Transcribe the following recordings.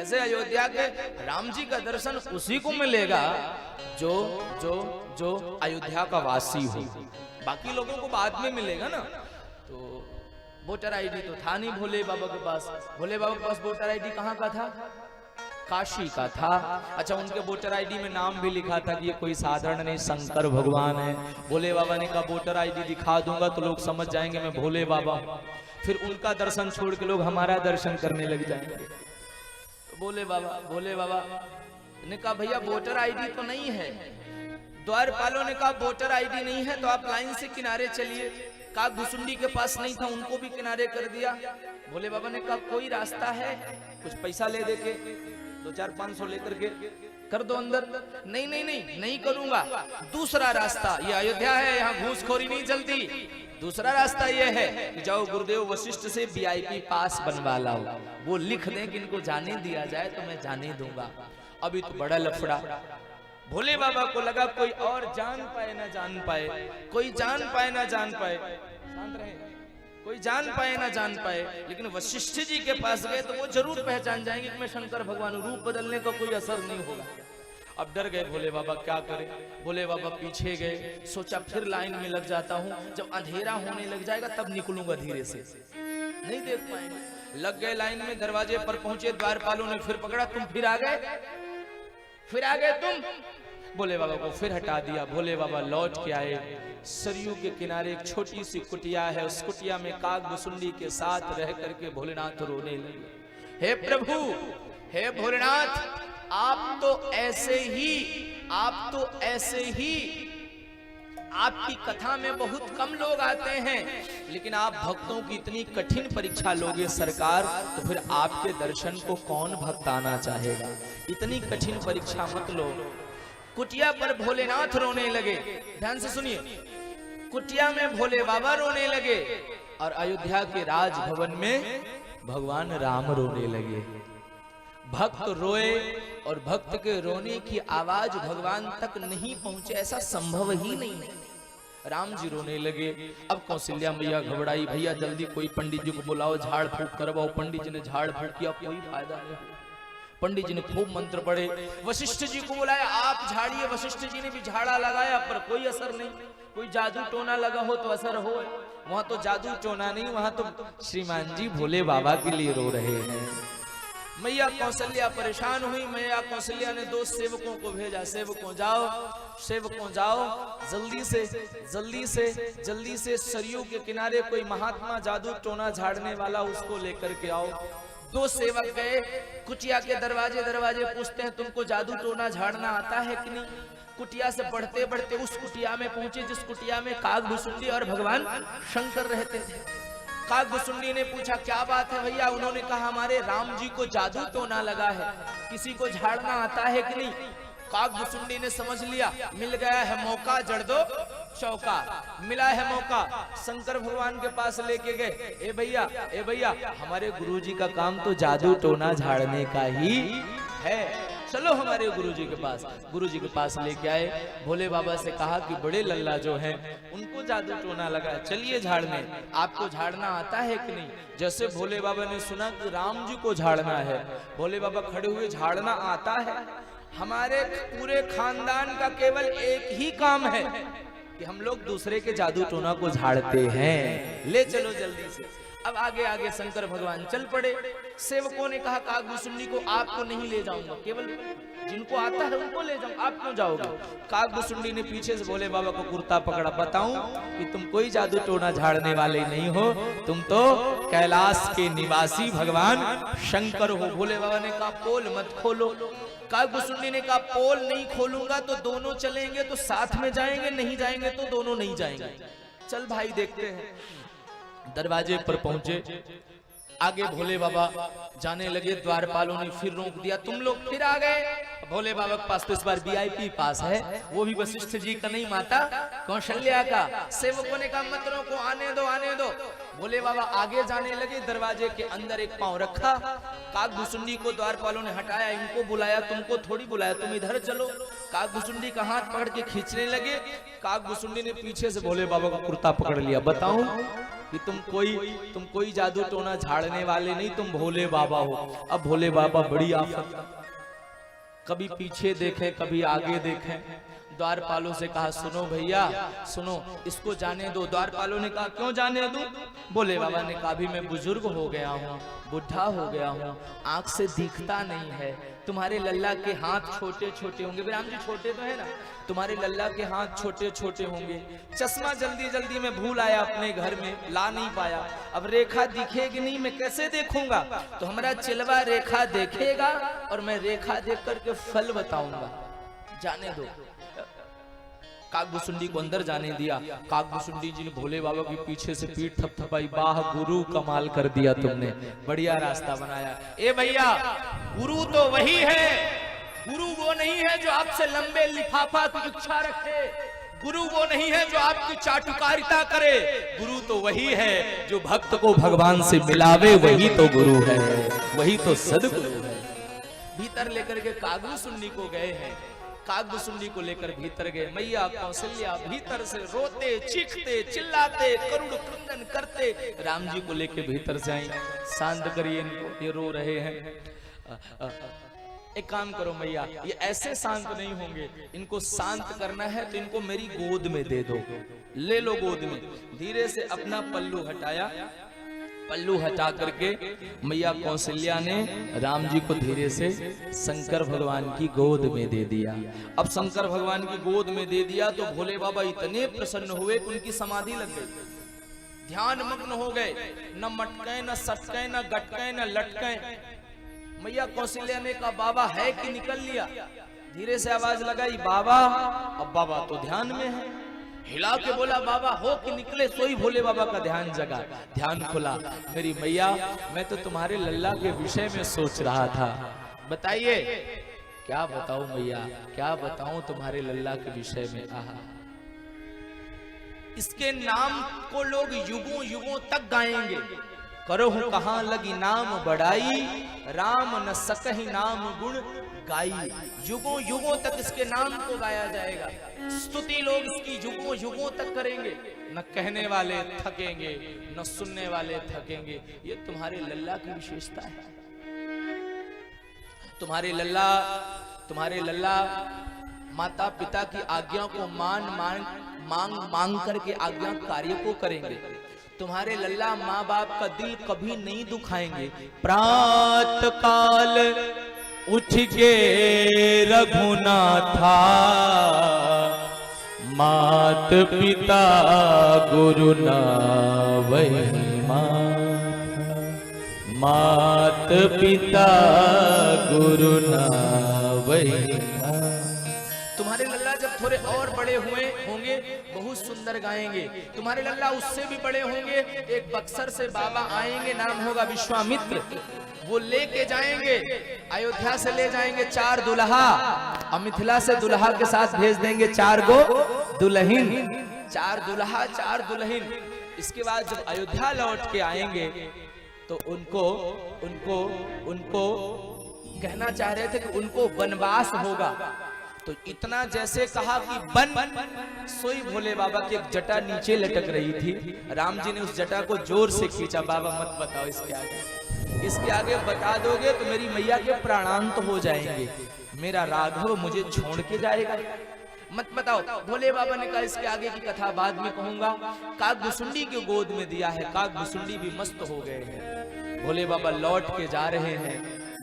ऐसे अयोध्या के राम जी का दर्शन उसी को मिलेगा जो जो जो अयोध्या का वासी हो, बाकी लोगों को बाद में मिलेगा ना। तो वोटर आईडी तो था नहीं भोले बाबा के पास। भोले बाबा के पास वोटर आईडी कहाँ का था? काशी का था। अच्छा, उनके वोटर आईडी में नाम भी लिखा था कि ये कोई साधारण नहीं, शंकर भगवान है। भोले बाबा ने कहा वोटर आईडी दिखा दूंगा तो लोग समझ जाएंगे मैं भोले बाबा, फिर उनका दर्शन छोड़ के लोग हमारा दर्शन करने लग जाएंगे। तो भोले बाबा ने कहा भैया वोटर आईडी तो नहीं है। द्वारपालों ने कहा वोटर आईडी नहीं है तो आप लाइन से किनारे चलिए। कहा भुसुंडी के पास नहीं था, उनको भी किनारे कर दिया। भोले बाबा ने कहा कोई रास्ता है, कुछ पैसा ले दे के 200-500 लेकर के कर दो अंदर। नहीं करूंगा। दूसरा रास्ता, ये अयोध्या है, यहाँ घूसखोरी नहीं चलती। दूसरा रास्ता ये है कि जाओ गुरुदेव वशिष्ठ से वीआईपी पास बनवा लाओ, वो लिख दें कि इनको जाने दिया जाए तो मैं जाने दूंगा। अभी तो बड़ा लफड़ा। भोले बाबा को लगा कोई और जान पाए ना जान पाए, कोई जान पाए ना जान पाए, शांत रहे, कोई जान पाए ना जान पाए, लेकिन वशिष्ठ जी के पास गए तो वो जरूर पहचान जाएंगे कि मैं शंकर भगवान हूं। रूप बदलने का कोई असर नहीं होगा। अब डर गए भोले बाबा, क्या करें। भोले बाबा पीछे गए, सोचा फिर लाइन में लग जाता हूं, जब अंधेरा होने लग जाएगा तब निकलूंगा धीरे से, नहीं देख पाएंगे। लग गए लाइन में, दरवाजे पर पहुंचे, द्वारपालों ने फिर पकड़ा, तुम फिर आ गए तुम। भोले बाबा को फिर हटा दिया। भोले बाबा लौट के आए। सरयू के किनारे एक छोटी सी कुटिया है, उस कुटिया में काग भुसुंडी के साथ रह करके भोलेनाथ रोने लगे। हे प्रभु, हे भोलेनाथ, आप तो ऐसे ही आपकी कथा में बहुत कम लोग आते हैं, लेकिन आप भक्तों की इतनी कठिन परीक्षा लोगे सरकार, तो फिर आपके दर्शन को कौन भक्त आना चाहेगा। इतनी कठिन परीक्षा मत लो। कुटिया पर भोलेनाथ रोने लगे। ध्यान से सुनिए, कुटिया में भोले बाबा रोने लगे और अयोध्या के राजभवन में भगवान राम रोने लगे। भक्त रोए और भक्त के रोने की आवाज भगवान तक नहीं पहुंचे, ऐसा संभव ही नहीं। राम जी रोने लगे। अब कौशल्या मैया घबराई, भैया जल्दी कोई पंडित जी को बुलाओ, झाड़ फूक करवाओ। पंडित जी ने झाड़ फूक किया, कोई फायदा नहीं। पंडित जी ने खूब मंत्र पढ़े, वशिष्ठ जी को बुलाया, आप झाड़िए। वशिष्ठ जी ने भी झाड़ा लगाया पर कोई असर नहीं। कोई जादू टोना लगा हो तो असर हो, वहां तो जादू टोना नहीं, वहां तो श्रीमान जी भोले बाबा के लिए रो रहे हैं। मैया कौशल्या परेशान हुई। मैया कौशल्या ने 2 सेवकों को भेजा, सेवकों जाओ, जल्दी से सरयू के किनारे कोई महात्मा जादू टोना झाड़ने वाला, उसको लेकर के आओ। 2 सेवक गए, कुटिया के दरवाजे पूछते हैं तुमको जादू टोना झाड़ना आता है कि नहीं। कुटिया से बढ़ते बढ़ते उस कुटिया में पहुंचे जिस कुटिया में काग भुसुंडी और भगवान शंकर रहते थे। काग भुसुंडी ने पूछा क्या बात है भैया। उन्होंने कहा हमारे राम जी को जादू टोना लगा है, किसी को झाड़ना आता है कि नहीं। काग भुसुंडी ने समझ लिया, मिल गया है मौका, जड़ दो चौका, मिला है मौका। शंकर भगवान के पास लेके गए। ए भैया, हमारे गुरुजी का काम तो जादू टोना झाड़ने का ही है, चलो हमारे गुरुजी के पास। गुरुजी के पास लेके आए। भोले बाबा से कहा कि बड़े लल्ला जो हैं उनको जादू टोना लगा, चलिए झाड़ने, आपको झाड़ना आता है कि नहीं। जैसे भोले बाबा ने सुना कि राम जी को झाड़ना है, भोले बाबा खड़े हुए, झाड़ना आता है। हमारे पूरे खानदान का केवल एक ही काम है कि हम लोग दूसरे के जादू टोना को झाड़ते हैं, ले चलो जल्दी से। अब आगे शंकर भगवान चल पड़े। सेवकों ने कहा काग भुसुंडी को आपको नहीं ले जाऊंगा, केवल जिनको आता है उनको ले जाऊं, आप क्यों जाओगे। काग भुसुंडी ने पीछे से भोले बाबा को कुर्ता पकड़ा, बताऊं कि तुम कोई जादू टोना झाड़ने वाले नहीं हो, तुम तो कैलाश के निवासी भगवान शंकर हो। भोले बाबा ने कहा पोल मत खोलो। काग भुसुंडी ने कहा पोल नहीं खोलूंगा तो दोनों चलेंगे तो साथ में जाएंगे, नहीं जाएंगे तो दोनों नहीं जाएंगे। चल भाई देखते हैं। दरवाजे पर पहुंचे, आगे भोले बाबा जाने लगे। द्वारपालों ने फिर रोक दिया, तुम लोग फिर आ गए। भोले बाबा के पास तो इस बार वीआईपी पास है, वो भी वशिष्ठ जी का नहीं, माता कौशल्या का। सेवकों ने कहा मत रोको, आने दो। भोले बाबा आगे जाने लगे। दरवाजे के अंदर एक पांव रखा। काग भुसुंडी को द्वारपालों ने हटाया, इनको बुलाया, तुमको थोड़ी बुलाया, तुम इधर चलो। काग भुसुंडी का हाथ पकड़ के खींचने लगे। काग भुसुंडी ने पीछे से भोले बाबा का कुर्ता पकड़ लिया, बताऊं कि तुम कोई जादू टोना झाड़ने वाले नहीं, तुम भोले बाबा हो। अब भोले बाबा बड़ी आफत, कभी पीछे देखे कभी आगे देखे। द्वारपालों से कहा सुनो भैया सुनो, इसको जाने दो। द्वारपालों ने कहा क्यों जाने दूं? भोले बाबा ने कहा भी मैं बुजुर्ग हो गया हूँ, बुढ़ा हो गया हूँ, आंख से दिखता नहीं है। तुम्हारे लल्ला के हाथ छोटे छोटे होंगे, राम जी छोटे तो है ना, तुम्हारे लल्ला के हाथ छोटे छोटे होंगे। चश्मा जल्दी जल्दी में भूल आया अपने घर में, ला नहीं पाया। अब रेखा दिखेगी नहीं, मैं कैसे देखूंगा? तो हमारा चिलवा रेखा देखेगा और मैं रेखा देख करके फल बताऊंगा। जाने दो। काकभुसुंडी को अंदर जाने दिया। काकभुसुंडी जी ने भोले बाबा के पीछे से पीठ थपथपाई, वाह गुरु कमाल कर दिया तुमने, बढ़िया रास्ता बनाया। ए भैया, गुरु तो वही है, गुरु वो नहीं है जो आपसे लंबे लिफाफा की इच्छा रखे, गुरु वो नहीं है जो आपकी चाटुकारिता करे, गुरु तो वही है जो भक्त को भगवान से मिलावे, वही तो गुरु है, वही तो सदगुरु है। भीतर लेकर के काकभुसुंडी को गए हैं, काकभुसुंडी को लेकर भीतर गए। मैया कौशल्या भीतर से रोते चीखते चिल्लाते करुण क्रंदन करते राम जी को लेकर भीतर से आई। शांत करिए इनको, ये रो रहे हैं। एक काम करो मैया, ये ऐसे शांत नहीं होंगे, इनको शांत करना है तो इनको मेरी गोद में दे दो, ले लो गोद में। धीरे से अपना पल्लू हटाया, पल्लू हटा करके मैया कौशल्या ने राम जी को धीरे से शंकर भगवान की गोद में दे दिया। अब शंकर भगवान की गोद में दे दिया तो भोले बाबा इतने प्रसन्न हुए कि उनकी समाधि लग गई, ध्यान मग्न हो गए, न मटके न सटके न गटके न लटके। मैया कौशल्या ने कहा बाबा है कि निकल लिया? धीरे से आवाज लगाई बाबा। अब बाबा तो ध्यान में है, हिला के बोला बाबा हो कि निकले? सोई भोले बाबा का ध्यान जगा, ध्यान खुला। मेरी मैया मैं तो तुम्हारे लल्ला के विषय में सोच रहा था, बताइए। क्या बताऊं मैया, क्या बताऊं तुम्हारे लल्ला के विषय में। आहा, इसके नाम को लोग युगों युगों तक गाएंगे। करो कहां लगी नाम बढ़ाई, राम न सकहि नाम गुण गाई। युगों युगों तक इसके नाम को गाया जाएगा, स्तुति लोग इसकी युगों युगों तक करेंगे। न कहने वाले थकेंगे, न सुनने वाले थकेंगे। ये तुम्हारे लल्ला की विशेषता है। तुम्हारे लल्ला माता पिता की आज्ञा को मांग करके आज्ञा कार्य को करेंगे। तुम्हारे लल्ला माँ बाप का दिल कभी नहीं दुखाएंगे। प्रात काल उठ के रघुनाथा, मात पिता गुरु ना वही मात पिता गुरु ना वही। तुम्हारे लल्ला जब थोड़े और बड़े हुए होंगे बहुत सुंदर गाएंगे। तुम्हारे लल्ला उससे भी बड़े होंगे, एक बक्सर से बाबा आएंगे, नाम होगा विश्वामित्र। वो लेके जाएंगे, अयोध्या से ले जाएंगे 4 दुल्हा, और मिथिला से दुल्हा के साथ भेज देंगे 4 गो दुल्हन। 4 दुल्हा 4 दुल्हन। इसके बाद जब अयोध्या लौट के आएंगे तो उनको कहना चाह रहे थे कि उनको वनवास होगा। तो इतना जैसे कहा कि बन, सोई भोले बाबा की एक जटा नीचे लटक रही थी। राम जी ने उस जटा को जोर से खींचा। बाबा मत बताओ इसके आगे बता दोगे तो मेरी मैया के प्राणांत हो जाएंगे, मेरा राघव मुझे छोड़ के जाएगा, मत बताओ। भोले बाबा ने कहा इसके आगे की कथा बाद में कहूंगा। काकभुसुंडी की गोद में दिया है, काकभुसुंडी भी मस्त हो गए हैं। भोले बाबा लौट के जा रहे हैं।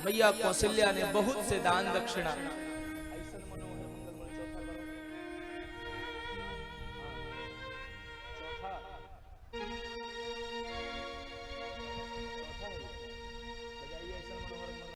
मैया कौशल्या ने बहुत से दान दक्षिणा